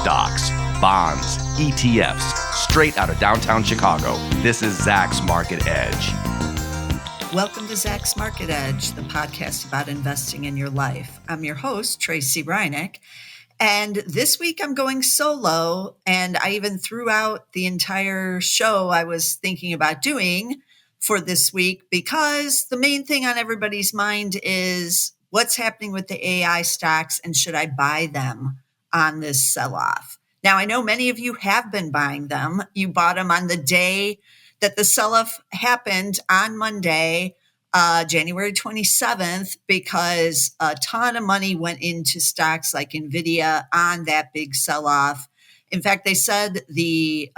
Stocks, bonds, ETFs, straight out of downtown Chicago. This is Zacks Market Edge. Welcome to Zacks Market Edge, the podcast about investing in your life. I'm your host, Tracey Ryniec, and this week I'm going solo, and I even threw out the entire show I was thinking about doing for this week because the main thing on everybody's mind is what's happening with the AI stocks and should I buy them on this sell-off? Now, I know many of you have been buying them. You bought them on the day that the sell-off happened on Monday, January 27th, because a ton of money went into stocks like NVIDIA on that big sell-off. In fact, they said the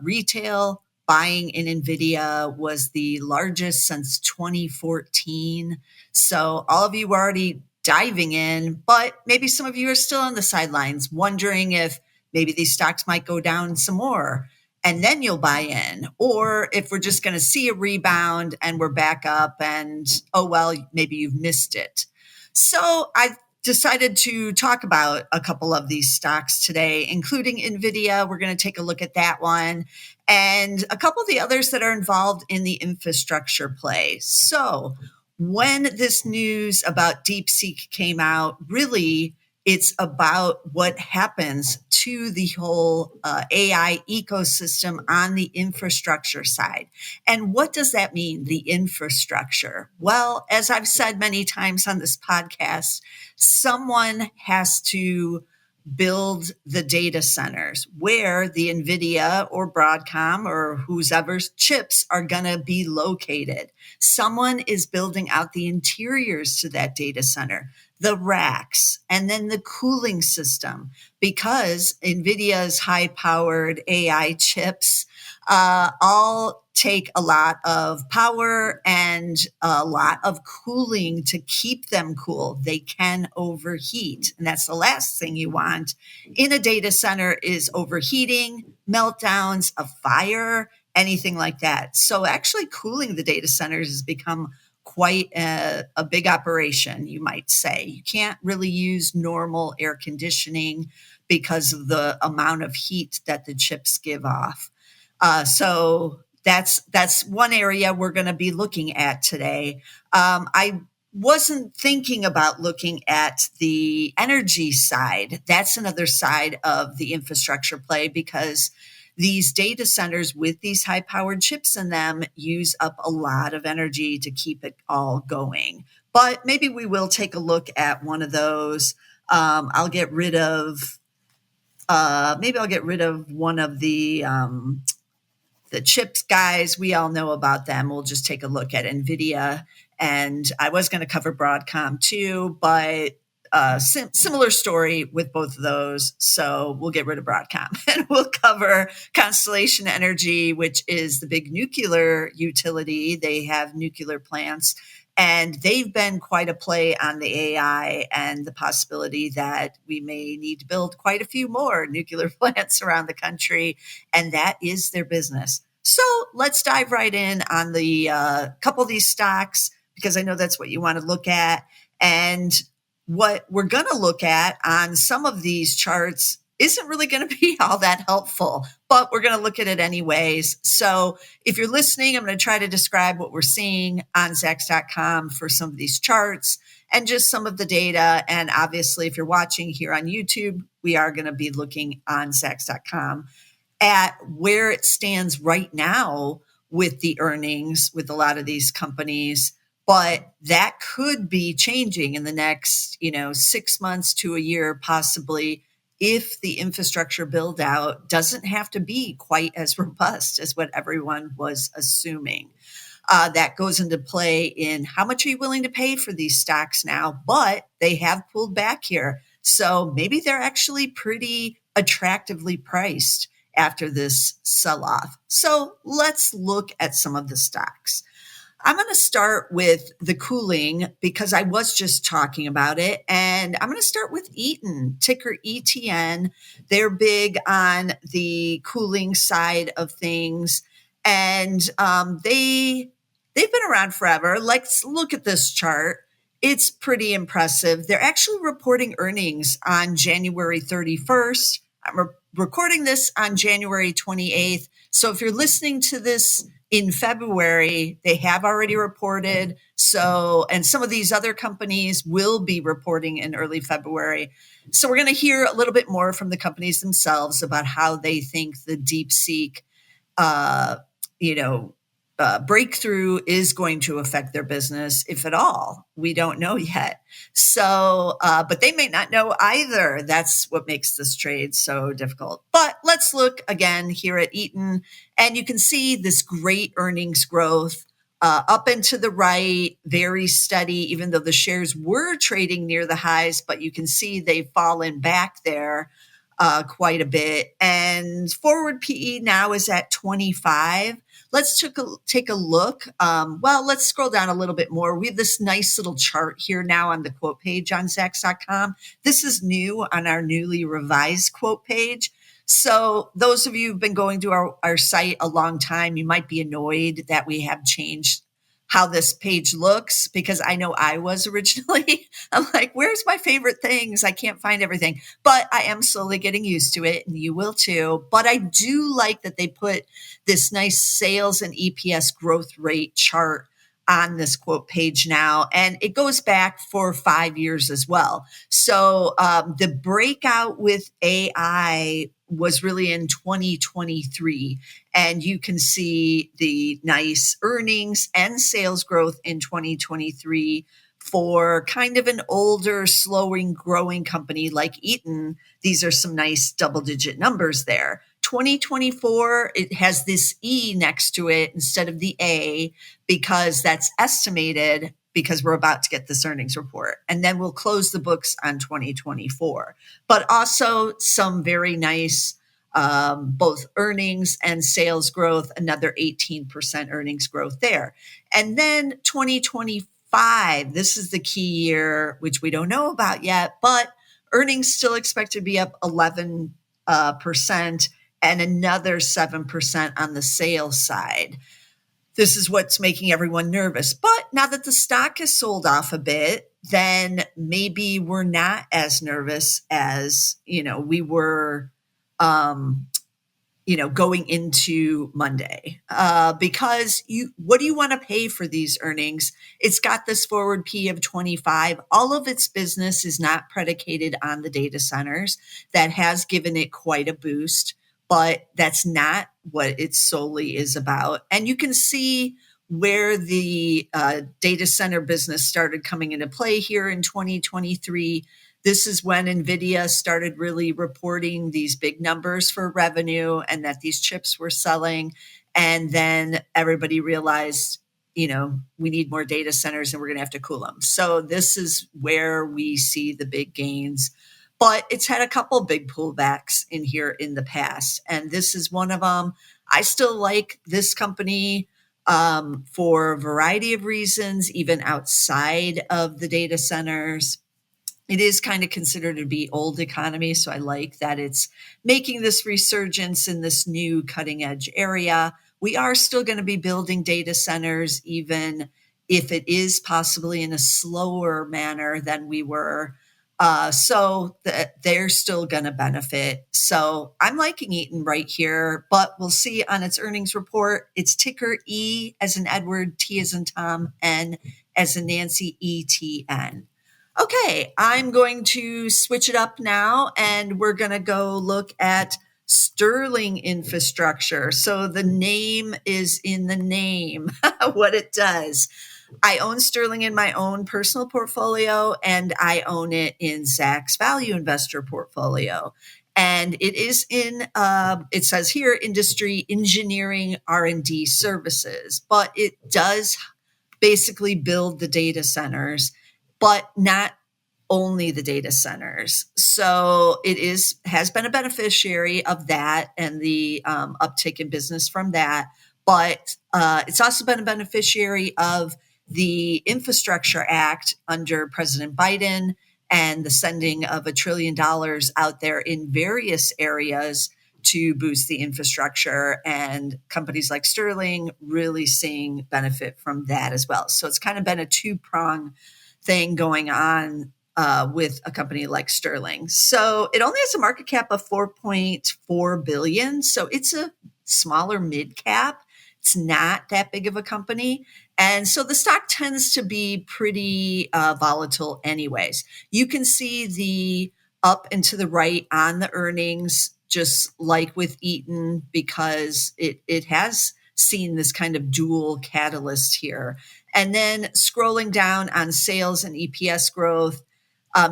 retail buying in NVIDIA was the largest since 2014. So all of you were already diving in, but maybe some of you are still on the sidelines, wondering if maybe these stocks might go down some more. And then you'll buy in, or if we're just going to see a rebound and we're back up and, oh, well, maybe you've missed it. So I decided to talk about a couple of these stocks today, including NVIDIA. We're going to take a look at that one and a couple of the others that are involved in the infrastructure play. So when this news about DeepSeek came out, really, it's about what happens to the whole AI ecosystem on the infrastructure side. And what does that mean, the infrastructure? Well, as I've said many times on this podcast, someone has to build the data centers where the NVIDIA or Broadcom or whoever's chips are going to be located. Someone is building out the interiors to that data center, the racks, and then the cooling system, because NVIDIA's high-powered AI chips all take a lot of power and a lot of cooling to keep them cool. They can overheat, and that's the last thing you want in a data center is overheating, meltdowns, a fire, anything like that. So actually cooling the data centers has become quite a big operation, you might say. You can't really use normal air conditioning because of the amount of heat that the chips give off. So that's one area we're going to be looking at today. I wasn't thinking about looking at the energy side. That's another side of the infrastructure play because these data centers with these high-powered chips in them use up a lot of energy to keep it all going. But maybe we will take a look at one of those. I'll get rid of one of the chips guys. We all know about them. We'll just take a look at NVIDIA. And I was going to cover Broadcom too, but similar story with both of those. So we'll get rid of Broadcom and we'll cover Constellation Energy, which is the big nuclear utility. They have nuclear plants and they've been quite a play on the AI and the possibility that we may need to build quite a few more nuclear plants around the country. And that is their business. So let's dive right in on the couple of these stocks, because I know that's what you want to look at. And what we're going to look at on some of these charts isn't really going to be all that helpful, but we're going to look at it anyways. So if you're listening, I'm going to try to describe what we're seeing on Zacks.com for some of these charts and just some of the data. And obviously, if you're watching here on YouTube, we are going to be looking on Zacks.com at where it stands right now with the earnings with a lot of these companies. But that could be changing in the next, 6 months to a year, possibly, if the infrastructure build out doesn't have to be quite as robust as what everyone was assuming. That goes into play in how much are you willing to pay for these stocks now, but they have pulled back here. So maybe they're actually pretty attractively priced after this sell-off. So let's look at some of the stocks. I'm going to start with the cooling because I was just talking about it. And I'm going to start with Eaton, ticker ETN. They're big on the cooling side of things. And they've been around forever. Let's look at this chart. It's pretty impressive. They're actually reporting earnings on January 31st. I'm recording this on January 28th. So if you're listening to this in February, they have already reported. So, and some of these other companies will be reporting in early February. So we're going to hear a little bit more from the companies themselves about how they think the DeepSeek, breakthrough is going to affect their business, if at all. We don't know yet. So, but they may not know either. That's what makes this trade so difficult. But let's look again here at Eaton, and you can see this great earnings growth up and to the right, very steady, even though the shares were trading near the highs, but you can see they've fallen back there quite a bit. And forward PE now is at 25. Let's take a look. Let's scroll down a little bit more. We have this nice little chart here now on the quote page on Zacks.com. This is new on our newly revised quote page. So those of you who've been going to our site a long time, you might be annoyed that we have changed how this page looks, because I know I was originally. I'm like, where's my favorite things? I can't find everything, but I am slowly getting used to it, and you will too. But I do like that they put this nice sales and EPS growth rate chart on this quote page now, and it goes back for 5 years as well. So the breakout with AI was really in 2023, and you can see the nice earnings and sales growth in 2023 for kind of an older, slowing, growing company like Eaton. These are some nice double-digit numbers there. 2024, it has this E next to it instead of the A, because that's estimated, because we're about to get this earnings report. And then we'll close the books on 2024. But also some very nice both earnings and sales growth, another 18% earnings growth there. And then 2025, this is the key year, which we don't know about yet, but earnings still expected to be up 11%. And another 7% on the sales side. This is what's making everyone nervous. But now that the stock is sold off a bit, then maybe we're not as nervous as, we were, going into Monday, because what do you want to pay for these earnings? It's got this forward P of 25. All of its business is not predicated on the data centers. That has given it quite a boost, but that's not what it solely is about. And you can see where the data center business started coming into play here in 2023. This is when NVIDIA started really reporting these big numbers for revenue and that these chips were selling. And then everybody realized, we need more data centers and we're going to have to cool them. So this is where we see the big gains. But it's had a couple big pullbacks in here in the past, and this is one of them. I still like this company for a variety of reasons, even outside of the data centers. It is kind of considered to be old economy, so I like that it's making this resurgence in this new cutting edge area. We are still going to be building data centers, even if it is possibly in a slower manner than we were. So that they're still going to benefit. So I'm liking Eaton right here, but we'll see on its earnings report. It's ticker E as in Edward, T as in Tom, N as in Nancy, ETN. Okay, I'm going to switch it up now, and we're going to go look at Sterling Infrastructure. So the name is in the name, what it does. I own Sterling in my own personal portfolio, and I own it in Zacks Value Investor portfolio. And it is in, it says here, industry engineering R&D services, but it does basically build the data centers, but not only the data centers. So it has been a beneficiary of that and the uptick in business from that. But it's also been a beneficiary of the Infrastructure Act under President Biden and the sending of $1 trillion out there in various areas to boost the infrastructure, and companies like Sterling really seeing benefit from that as well. So it's kind of been a two-prong thing going on with a company like Sterling. So it only has a market cap of 4.4 billion. So it's a smaller mid cap. It's not that big of a company. And so the stock tends to be pretty volatile anyways. You can see the up and to the right on the earnings, just like with Eaton, because it has seen this kind of dual catalyst here. And then scrolling down on sales and EPS growth,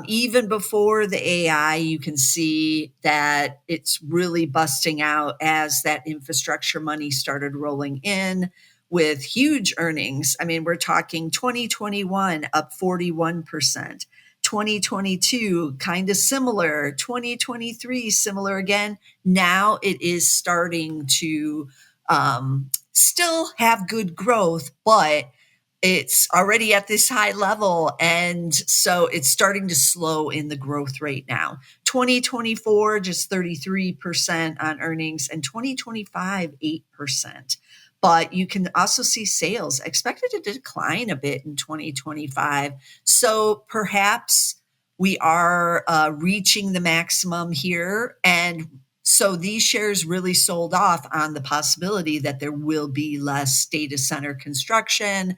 even before the AI, you can see that it's really busting out as that infrastructure money started rolling in with huge earnings. I mean, we're talking 2021 up 41%, 2022 kind of similar, 2023 similar again. Now it is starting to still have good growth, but it's already at this high level. And so it's starting to slow in the growth rate now. 2024, just 33% on earnings, and 2025, 8%. But you can also see sales expected to decline a bit in 2025. So perhaps we are reaching the maximum here. And so these shares really sold off on the possibility that there will be less data center construction.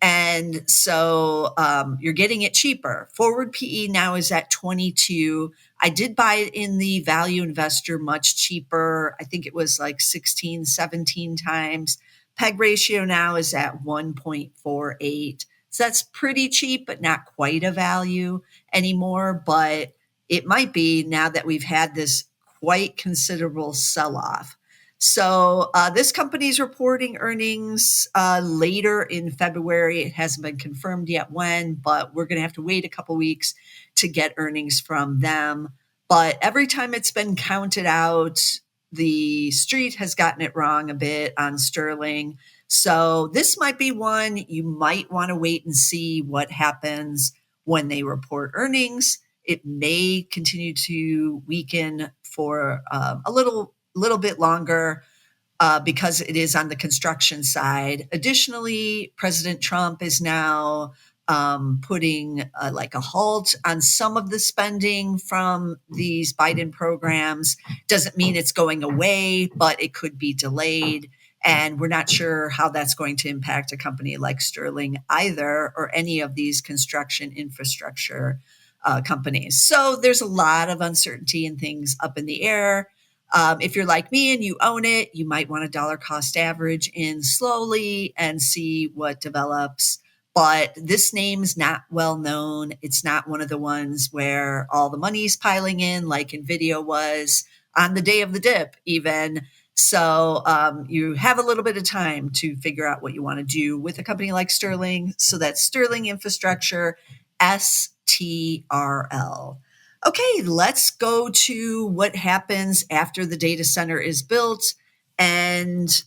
And so you're getting it cheaper. Forward PE now is at 22. I did buy it in the value investor much cheaper. I think it was like 16, 17 times. PEG ratio now is at 1.48. So that's pretty cheap, but not quite a value anymore. But it might be now that we've had this quite considerable sell-off. So this company is reporting earnings later in February. It hasn't been confirmed yet when, but we're going to have to wait a couple weeks to get earnings from them. But every time it's been counted out, the street has gotten it wrong a bit on Sterling. So this might be one you might want to wait and see what happens when they report earnings. It may continue to weaken for a little bit longer because it is on the construction side. Additionally, President Trump is now putting like a halt on some of the spending from these Biden programs. Doesn't mean it's going away, but it could be delayed. And we're not sure how that's going to impact a company like Sterling either, or any of these construction infrastructure companies. So there's a lot of uncertainty and things up in the air. If you're like me and you own it, you might want a dollar cost average in slowly and see what develops. But this name's not well known. It's not one of the ones where all the money's piling in like NVIDIA was on the day of the dip even. So you have a little bit of time to figure out what you want to do with a company like Sterling. So that's Sterling Infrastructure, STRL. Okay, let's go to what happens after the data center is built, and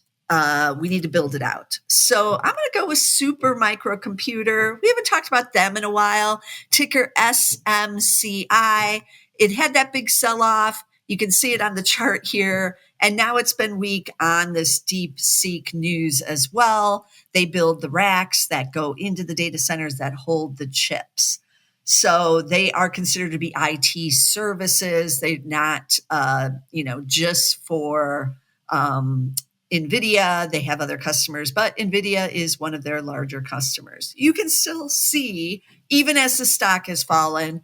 we need to build it out. So I'm going to go with Super Microcomputer. We haven't talked about them in a while. Ticker SMCI. It had that big sell-off. You can see it on the chart here. And now it's been weak on this DeepSeek news as well. They build the racks that go into the data centers that hold the chips. So they are considered to be IT services. They're not, just for NVIDIA. They have other customers, but NVIDIA is one of their larger customers. You can still see, even as the stock has fallen,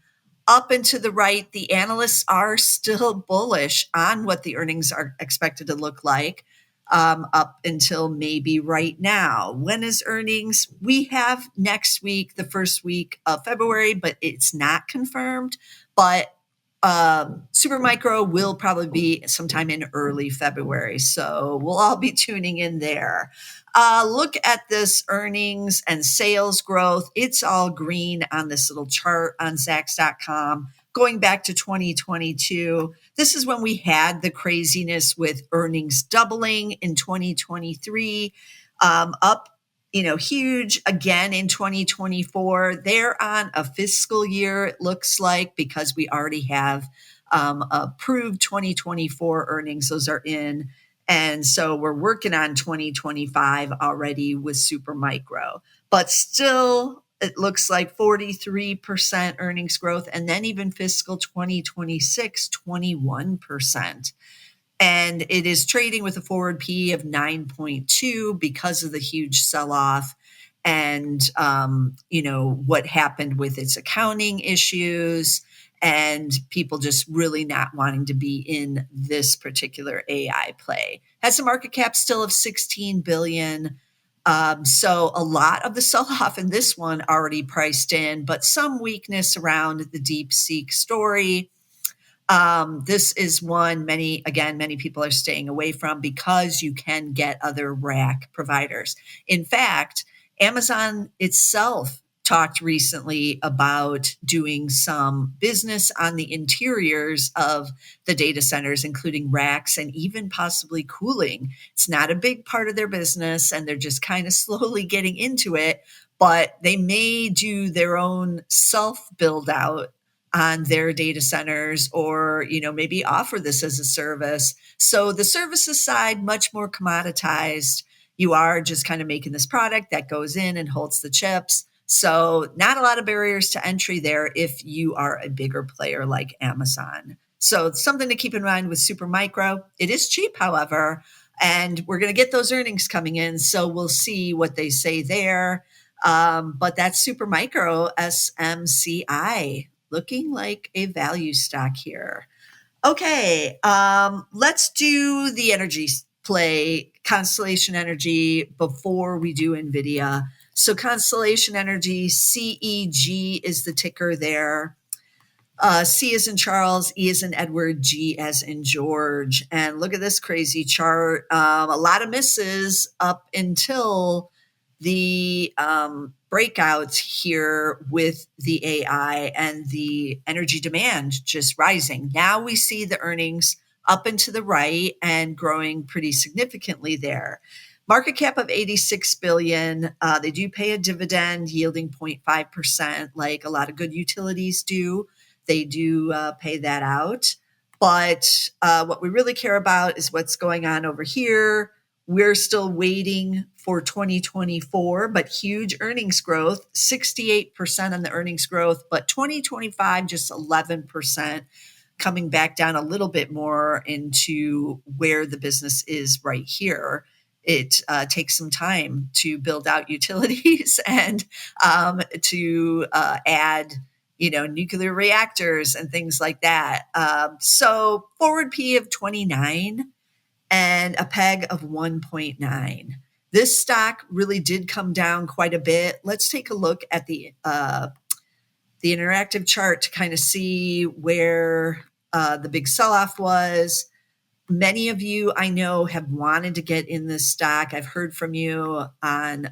up and to the right, the analysts are still bullish on what the earnings are expected to look like up until maybe right now. When is earnings? We have next week, the first week of February, but it's not confirmed. But Supermicro will probably be sometime in early February. So we'll all be tuning in there. Look at this earnings and sales growth. It's all green on this little chart on Zacks.com. Going back to 2022, this is when we had the craziness with earnings doubling in 2023, up, huge again in 2024. They're on a fiscal year, it looks like, because we already have approved 2024 earnings. Those are in. And so we're working on 2025 already with Supermicro, but still it looks like 43% earnings growth, and then even fiscal 2026, 21%. And it is trading with a forward P of 9.2 because of the huge sell-off and, what happened with its accounting issues and people just really not wanting to be in this particular AI play. Has a market cap still of 16 billion. So a lot of the sell-off in this one already priced in, but some weakness around the DeepSeek story. This is one many people are staying away from because you can get other rack providers. In fact, Amazon itself talked recently about doing some business on the interiors of the data centers, including racks and even possibly cooling. It's not a big part of their business, and they're just kind of slowly getting into it, but they may do their own self build out on their data centers, or maybe offer this as a service. So the services side, much more commoditized. You are just kind of making this product that goes in and holds the chips. So not a lot of barriers to entry there if you are a bigger player like Amazon. So something to keep in mind with Supermicro. It is cheap, however, and we're going to get those earnings coming in. So we'll see what they say there. But that's Supermicro, SMCI. Looking like a value stock here. Okay, let's do the energy play, Constellation Energy, before we do NVIDIA. So Constellation Energy, CEG is the ticker there. C as in Charles, E as in Edward, G as in George. And look at this crazy chart. A lot of misses up until the breakouts here with the AI and the energy demand just rising. Now we see the earnings up and to the right and growing pretty significantly there. Market cap of 86 billion. They do pay a dividend yielding 0.5%, like a lot of good utilities do. They do pay that out. But what we really care about is what's going on over here. We're still waiting for 2024, but huge earnings growth, 68% on the earnings growth, but 2025, just 11%, coming back down a little bit more into where the business is right here. It takes some time to build out utilities and to add nuclear reactors and things like that. So forward P of 29 and a PEG of 1.9. This stock really did come down quite a bit. Let's take a look at the interactive chart to kind of see where the big sell-off was. Many of you I know have wanted to get in this stock. I've heard from you on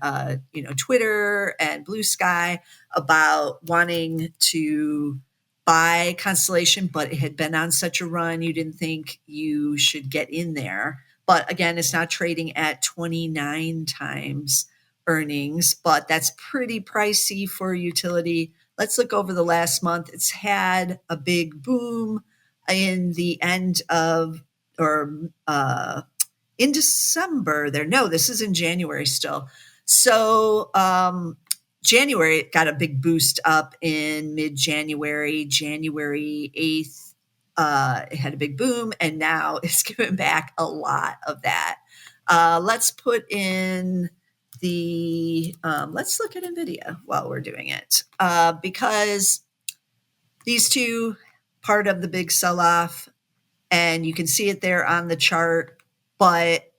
Twitter and Blue Sky about wanting to buy Constellation, but it had been on such a run you didn't think you should get in there. But again, it's not trading at 29 times earnings, but that's pretty pricey for a utility. Let's look over the last month. It's had a big boom in the end of in December there. No, this is in January still. So January, it got a big boost up in mid-January, January 8th. It had a big boom, and now it's giving back a lot of that. Let's put in let's look at NVIDIA while we're doing it, because these two, part of the big sell-off, and you can see it there on the chart, but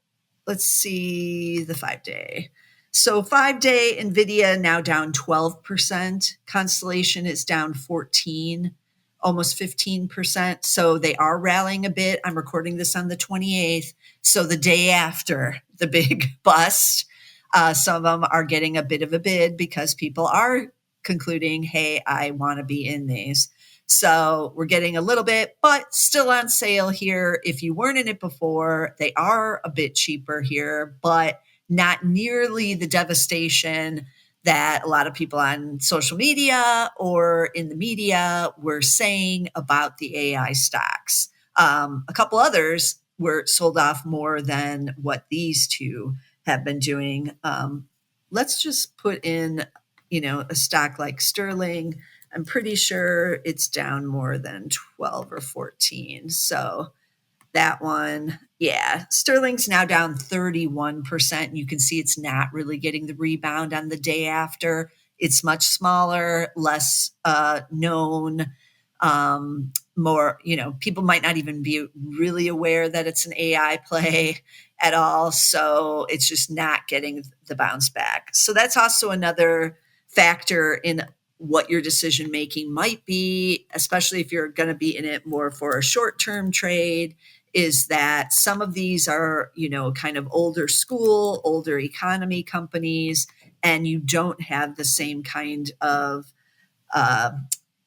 let's see the 5-day. So 5-day NVIDIA now down 12%. Constellation is down 14, almost 15%. So they are rallying a bit. I'm recording this on the 28th. So the day after the big bust, some of them are getting a bit of a bid because people are concluding, hey, I want to be in these. So we're getting a little bit, but still on sale here. If you weren't in it before, they are a bit cheaper here, but not nearly the devastation that a lot of people on social media or in the media were saying about the AI stocks. A couple others were sold off more than what these two have been doing. Let's just put in a stock like Sterling, I'm pretty sure it's down more than 12 or 14. So that one, yeah, Sterling's now down 31%. You can see it's not really getting the rebound on the day after. It's much smaller, less known, more, people might not even be really aware that it's an AI play at all. So it's just not getting the bounce back. So that's also another factor in what your decision making might be, especially if you're going to be in it more for a short-term trade, is that some of these are, kind of older school, older economy companies, and you don't have the same kind of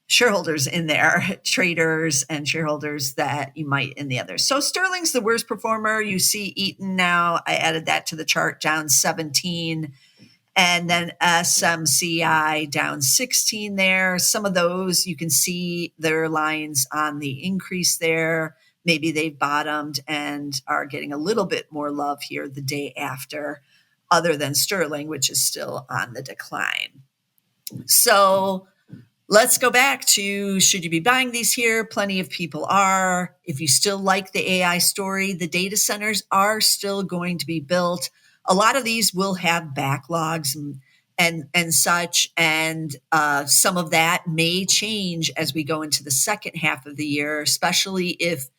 shareholders in there, traders and shareholders that you might in the others. So Sterling's the worst performer. You see Eaton now, I added that to the chart, down 17. And then SMCI down 16 there. Some of those, you can see their lines on the increase there. Maybe they've bottomed and are getting a little bit more love here the day after, other than Sterling, which is still on the decline. So let's go back to, should you be buying these here? Plenty of people are. If you still like the AI story, the data centers are still going to be built. A lot of these will have backlogs and such, and some of that may change as we go into the second half of the year, especially if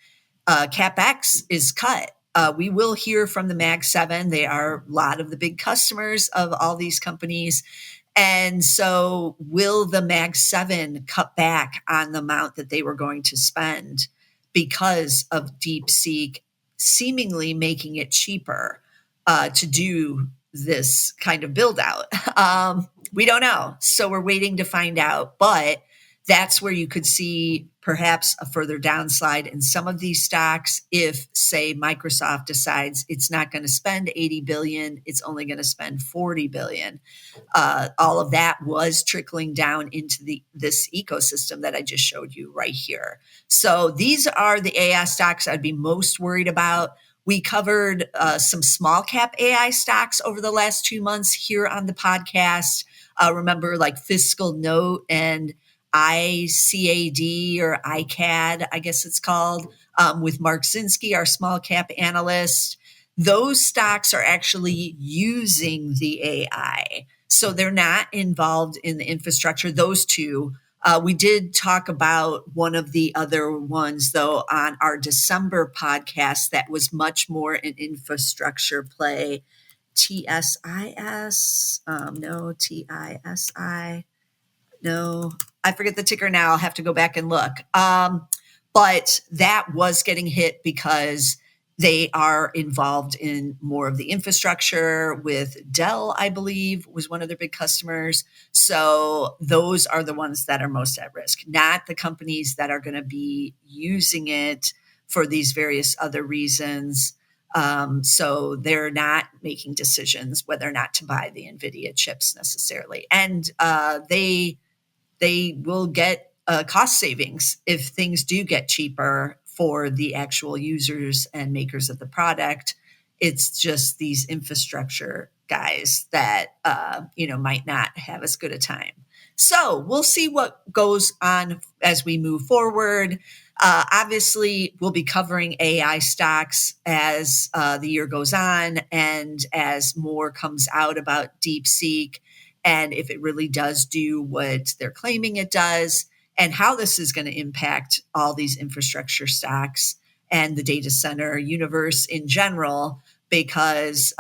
CapEx is cut. We will hear from the Mag 7. They are a lot of the big customers of all these companies. And so will the Mag 7 cut back on the amount that they were going to spend because of DeepSeek seemingly making it cheaper to do this kind of build out? We don't know. So we're waiting to find out. But that's where you could see perhaps a further downslide in some of these stocks if, say, Microsoft decides it's not going to spend $80 billion, it's only going to spend $40 billion. All of that was trickling down into this ecosystem that I just showed you right here. So these are the AI stocks I'd be most worried about. We covered some small cap AI stocks over the last 2 months here on the podcast. Remember, like Fiscal Note and ICAD or ICAD, I guess it's called, with Mark Zinsky, our small cap analyst. Those stocks are actually using the AI. So they're not involved in the infrastructure, those two. We did talk about one of the other ones, though, on our December podcast that was much more an infrastructure play. TSIS? No, TISI. No, I forget the ticker now. I'll have to go back and look. But that was getting hit because they are involved in more of the infrastructure with Dell, I believe, was one of their big customers. So those are the ones that are most at risk, not the companies that are going to be using it for these various other reasons. So they're not making decisions whether or not to buy the NVIDIA chips necessarily. And they will get cost savings if things do get cheaper for the actual users and makers of the product. It's just these infrastructure guys that, might not have as good a time. So we'll see what goes on as we move forward. Obviously, we'll be covering AI stocks as the year goes on and as more comes out about DeepSeek and if it really does do what they're claiming it does, and how this is going to impact all these infrastructure stocks and the data center universe in general, because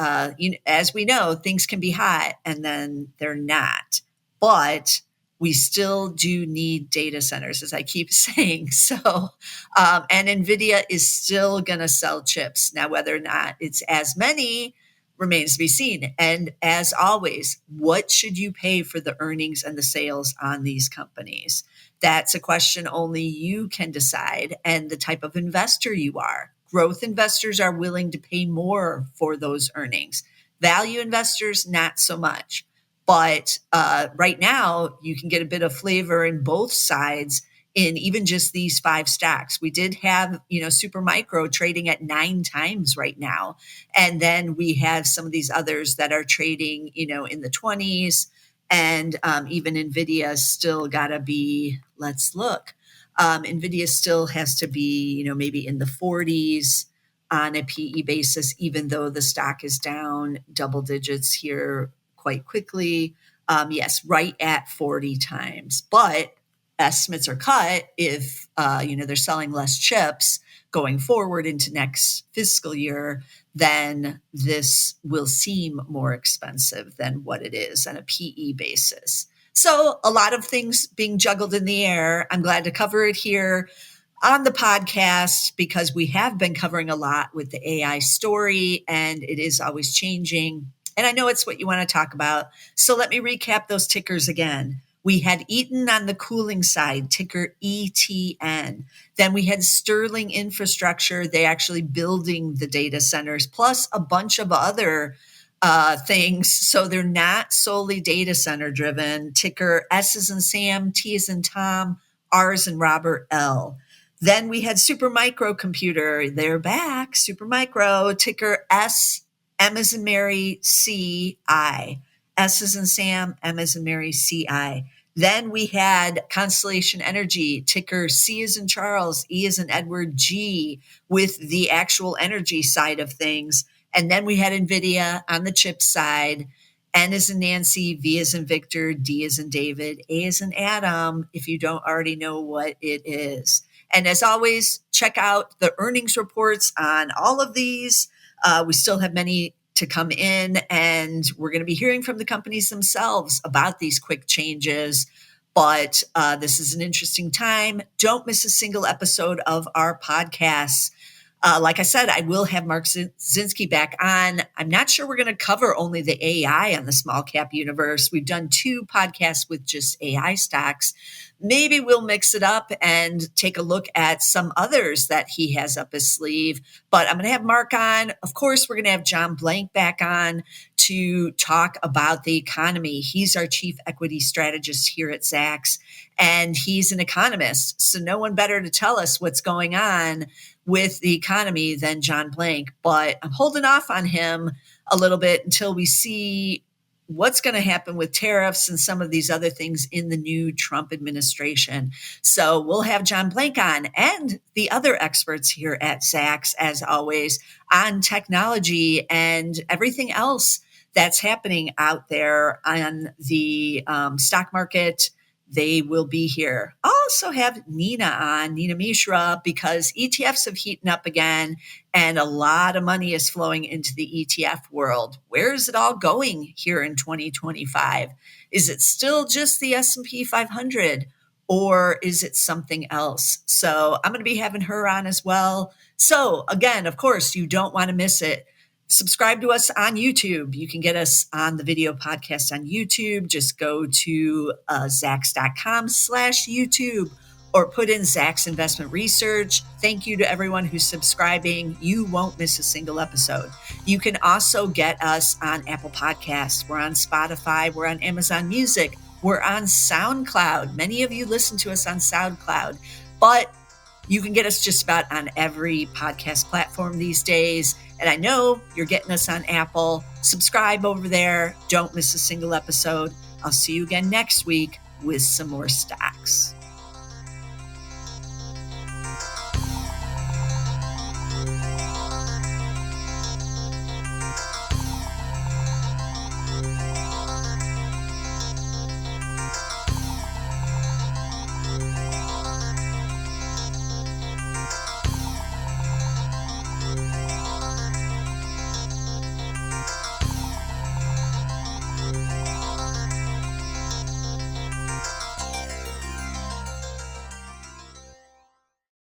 as we know, things can be hot and then they're not. But we still do need data centers, as I keep saying. So, and NVIDIA is still going to sell chips. Now, whether or not it's as many remains to be seen. And as always, what should you pay for the earnings and the sales on these companies? That's a question only you can decide, and the type of investor you are. Growth investors are willing to pay more for those earnings. Value investors, not so much. But right now, you can get a bit of flavor in both sides in even just these 5 stocks. We did have, Supermicro trading at 9 times right now. And then we have some of these others that are trading, in the 20s. And even NVIDIA still got to be, let's look. NVIDIA still has to be, maybe in the 40s on a PE basis, even though the stock is down double digits here quite quickly. Yes, right at 40 times. But estimates are cut if, they're selling less chips going forward into next fiscal year, then this will seem more expensive than what it is on a PE basis. So a lot of things being juggled in the air. I'm glad to cover it here on the podcast because we have been covering a lot with the AI story and it is always changing. And I know it's what you want to talk about. So let me recap those tickers again. We had Eaton on the cooling side, ticker ETN. Then we had Sterling Infrastructure. They actually building the data centers, plus a bunch of other things. So they're not solely data center driven. Ticker S as in Sam, T as in Tom, R as in Robert, L. Then we had Supermicro Computer. They're back. Supermicro, ticker S, M as in Mary, C, I. S as in Sam, M as in Mary, C-I. Then we had Constellation Energy, ticker C as in Charles, E as in Edward, G, with the actual energy side of things. And then we had NVIDIA on the chip side, N as in Nancy, V as in Victor, D as in David, A as in Adam, if you don't already know what it is. And as always, check out the earnings reports on all of these. We still have many to come in, and we're going to be hearing from the companies themselves about these quick changes. But this is an interesting time. Don't miss a single episode of our podcast. Like I said, I will have Mark Zinski back on. I'm not sure we're going to cover only the AI on the small cap universe. We've done 2 podcasts with just AI stocks. Maybe we'll mix it up and take a look at some others that he has up his sleeve. But I'm going to have Mark on. Of course, we're going to have John Blank back on to talk about the economy. He's our chief equity strategist here at Zacks, and he's an economist. So no one better to tell us what's going on with the economy than John Blank. But I'm holding off on him a little bit until we see what's going to happen with tariffs and some of these other things in the new Trump administration. So we'll have John Blank on and the other experts here at Zacks, as always, on technology and everything else that's happening out there on the stock market. They will be here. I'll also have Nina on, Nina Mishra, because ETFs have heated up again and a lot of money is flowing into the ETF world. Where is it all going here in 2025? Is it still just the S&P 500 or is it something else? So I'm going to be having her on as well. So again, of course, you don't want to miss it. Subscribe to us on YouTube. You can get us on the video podcast on YouTube. Just go to Zacks.com/YouTube or put in Zacks Investment Research. Thank you to everyone who's subscribing. You won't miss a single episode. You can also get us on Apple Podcasts. We're on Spotify. We're on Amazon Music. We're on SoundCloud. Many of you listen to us on SoundCloud, but you can get us just about on every podcast platform these days. And I know you're getting us on Apple. Subscribe over there. Don't miss a single episode. I'll see you again next week with some more stocks.